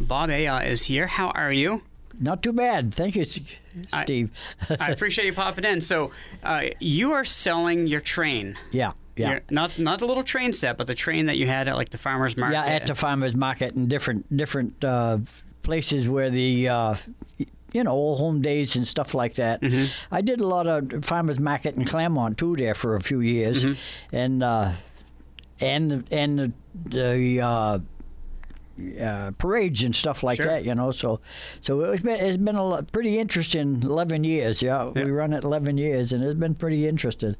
Bob Ayotte is here. How are you? Not too bad. Thank you, Steve. I appreciate you popping in. So, you are selling your train. Yeah. Not the little train set, but the train that you had at like the farmer's market. Yeah, at the farmer's market and different places where the old home days and stuff like that. Mm-hmm. I did a lot of farmer's market in Claremont too there for a few years, and the parades and stuff like Sure. that. So it's been a pretty interesting 11 years. Yeah, we run it 11 years, and it's been pretty interesting.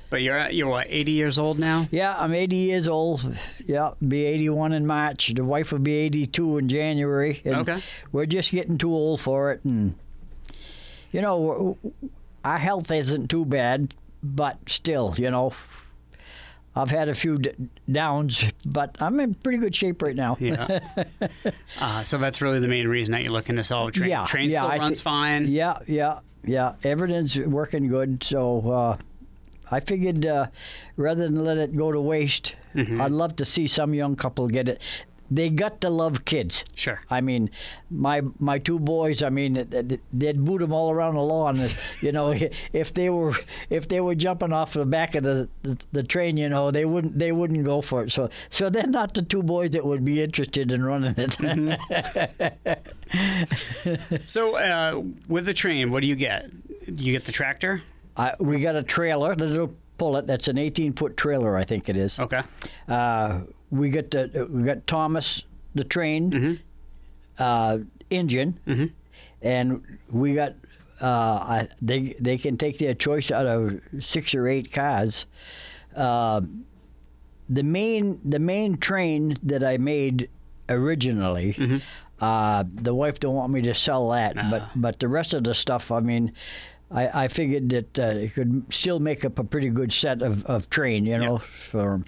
But you're what, 80 years old now? Yeah, I'm 80 years old. Yeah, be 81 in March. The wife will be 82 in January. And Okay. We're just getting too old for it. And, our health isn't too bad, but still, I've had a few downs, but I'm in pretty good shape right now. Yeah. So that's really the main reason that you're looking to sell a train. Yeah, Train still runs fine? Yeah. Everything's working good, so... I figured rather than let it go to waste, I'd love to see some young couple get it. They got to love kids. Sure. I mean, my two boys. I mean, they'd boot them all around the lawn. If they were jumping off the back of the train, they wouldn't go for it. So they're not the two boys that would be interested in running it. So with the train, what do you get? You get the tractor? We got a trailer, the little pullet. That's an 18-foot trailer, I think it is. Okay. We got Thomas the train engine, and we got they can take their choice out of 6 or 8 cars. The main train that I made originally, the wife don't want me to sell that, but the rest of the stuff, I mean. I figured that it could still make up a pretty good set of train, for them.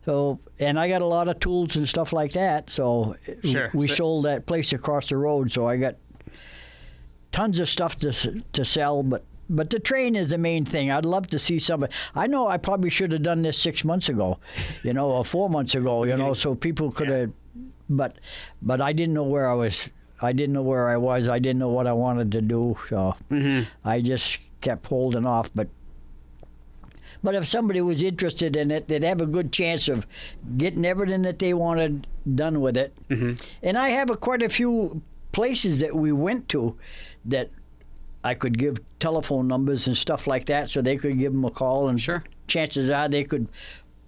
So, and I got a lot of tools and stuff like that. So Sure. we sold that place across the road. So I got tons of stuff to sell, but the train is the main thing. I'd love to see somebody. I know I probably should have done this 6 months ago, or 4 months ago, so people could have. But I didn't know where I was. I didn't know where I was. I didn't know what I wanted to do, so I just kept holding off. But if somebody was interested in it, they'd have a good chance of getting everything that they wanted done with it. And I have quite a few places that we went to that I could give telephone numbers and stuff like that, so they could give them a call. And Sure. Chances are they could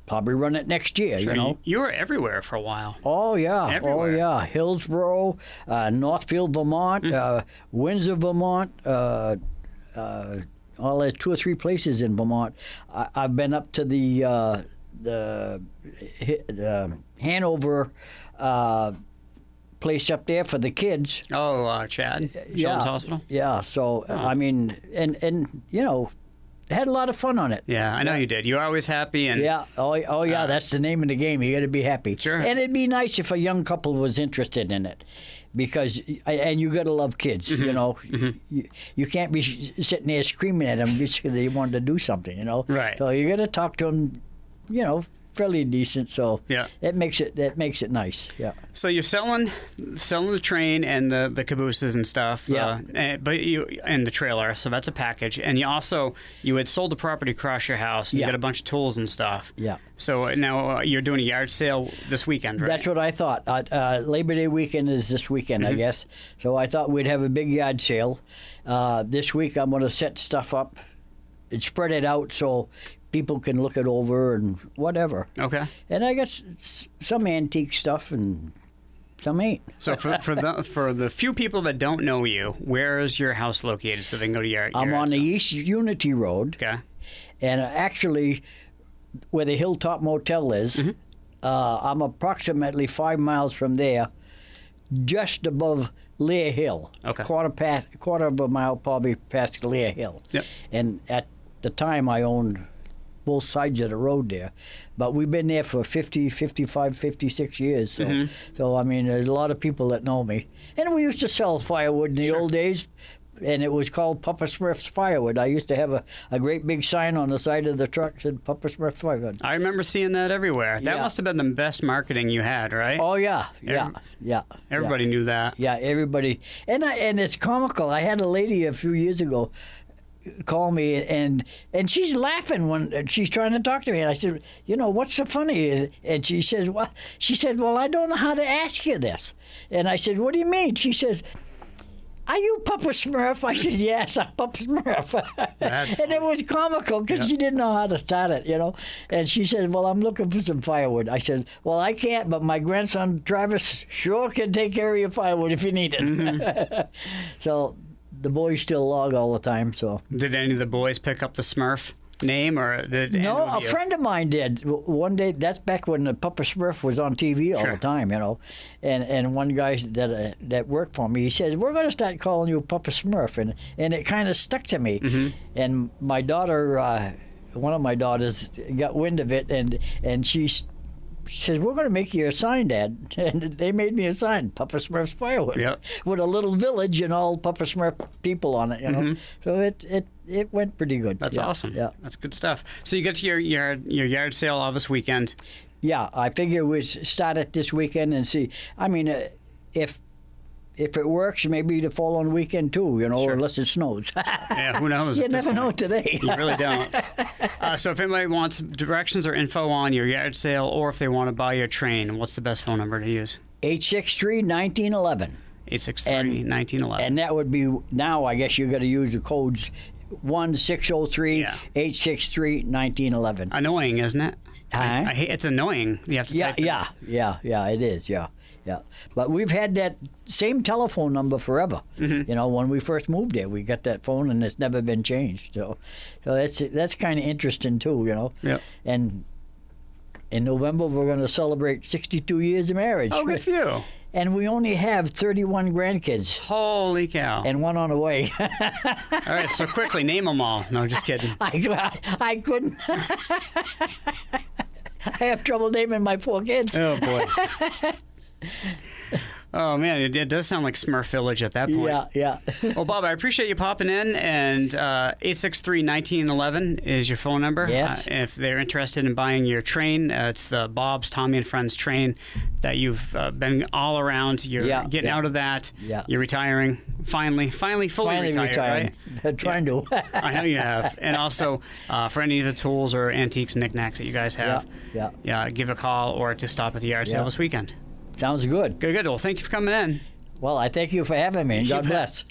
probably run it next year, Sure. You were everywhere for a while. Oh, yeah. Everywhere. Oh, yeah. Hillsborough, Northfield, Vermont, Windsor, Vermont, all there's 2 or 3 places in Vermont. I've been up to the Hanover place up there for the kids. Oh, Chad? Children's Hospital? Yeah. So, I mean, and had a lot of fun on it. Yeah, I know you did. You were always happy. And Yeah. Oh yeah. That's the name of the game. You got to be happy. Sure. And it'd be nice if a young couple was interested in it, because you got to love kids. You can't be sitting there screaming at them just because they wanted to do something. Right. So you got to talk to them. Fairly decent. So Yeah. that makes it nice. Yeah. So you're selling the train and the cabooses and stuff. Yeah. But and the trailer. So that's a package. And you had sold the property across your house. And You Yeah. got a bunch of tools and stuff. Yeah. So now you're doing a yard sale this weekend, right? That's what I thought. Labor Day weekend is this weekend, I guess. So I thought we'd have a big yard sale. This week I'm going to set stuff up and spread it out so people can look it over and whatever. Okay. And I got some antique stuff and some ain't. So for the few people that don't know you, where is your house located so they can go to your I'm yard on the sale? East Unity Road. Okay. And actually, where the Hilltop Motel is, I'm approximately 5 miles from there, just above Lear Hill. Okay. Quarter of a mile probably past Lear Hill. Yep. And at the time, I owned both sides of the road there. But we've been there for 50, 55, 56 years. So, so I mean, there's a lot of people that know me. And we used to sell firewood in the old days, and it was called Papa Smurf's Firewood. I used to have a great big sign on the side of the truck that said Papa Smurf Firewood. I remember seeing that everywhere. That Yeah. must have been the best marketing you had, right? Oh yeah, Everybody knew that. Yeah, everybody, and it's comical. I had a lady a few years ago call me, and she's laughing when she's trying to talk to me, and I said, what's so funny? And she says, well, I don't know how to ask you this. And I said, what do you mean? She says, are you Papa Smurf? I said, yes, I'm Papa Smurf. And it was comical because she didn't know how to start it, And she said, well, I'm looking for some firewood. I said, well, I can't, but my grandson Travis sure can take care of your firewood if you need it. Mm-hmm. So the boys still log all the time. So did any of the boys pick up the Smurf name, or did no? A friend of mine did one day. That's back when the Papa Smurf was on TV all the time, And one guy that worked for me, he says, "We're going to start calling you Papa Smurf," and it kind of stuck to me. Mm-hmm. And my daughter, one of my daughters, got wind of it, and she says, we're going to make you a sign, Dad. And they made me a sign, Papa Smurf's Firewood, with a little village and all Papa Smurf people on it, Mm-hmm. So it went pretty good. That's awesome. Yeah. That's good stuff. So you get to your yard sale all this weekend. Yeah, I figure we start it this weekend and see. I mean, if it works, maybe the following weekend too, Sure. unless it snows. Yeah, who knows? You never know today. You really don't. So if anybody wants directions or info on your yard sale, or if they want to buy your train, what's the best phone number to use? 863-1911. 863-1911. And that would be, now I guess you got to use the codes 1-603-863-1911. Annoying, isn't it? Huh? I hate it's annoying. You have to type it. Yeah, it is, yeah. But we've had that same telephone number forever. Mm-hmm. When we first moved there, we got that phone, and it's never been changed. So that's kind of interesting too, Yep. And in November, we're going to celebrate 62 years of marriage. Oh, good for you. And we only have 31 grandkids. Holy cow. And one on the way. All right, so quickly, name them all. No, just kidding. I couldn't. I have trouble naming my 4 kids. Oh, boy. Oh, man, it does sound like Smurf Village at that point. Yeah. Well, Bob, I appreciate you popping in, and 863-1911 is your phone number. Yes. If they're interested in buying your train, it's the Bob's Tommy and Friends train that you've been all around. You're getting out of that. Yeah. You're retiring. Finally fully retired, right? Trying to. I know you have. And also, for any of the tools or antiques and knickknacks that you guys have, give a call or to stop at the yard sale this weekend. Sounds good. Good. Well, thank you for coming in. Well, I thank you for having me. God bless.